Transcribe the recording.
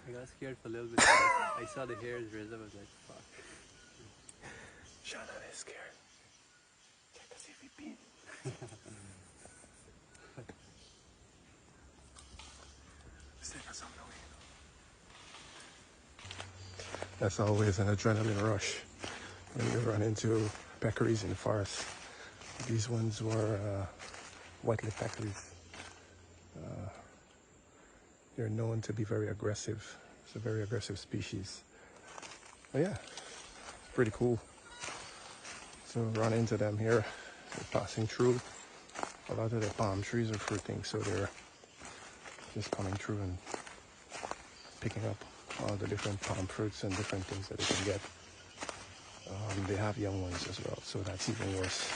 I got scared for a little bit. I saw the hairs raise up. I was like, fuck. Shannon is scared. Check us if he been. Let's take us on the way. That's always an adrenaline rush when you run into peccaries in the forest. These ones were white-lipped peccaries. They're known to be very aggressive. It's a very aggressive species. But yeah, it's pretty cool. So run into them here. They're passing through. A lot of the palm trees are fruiting, so they're just coming through and picking up all the different palm fruits and different things that they can get. They have young ones as well, so that's even worse.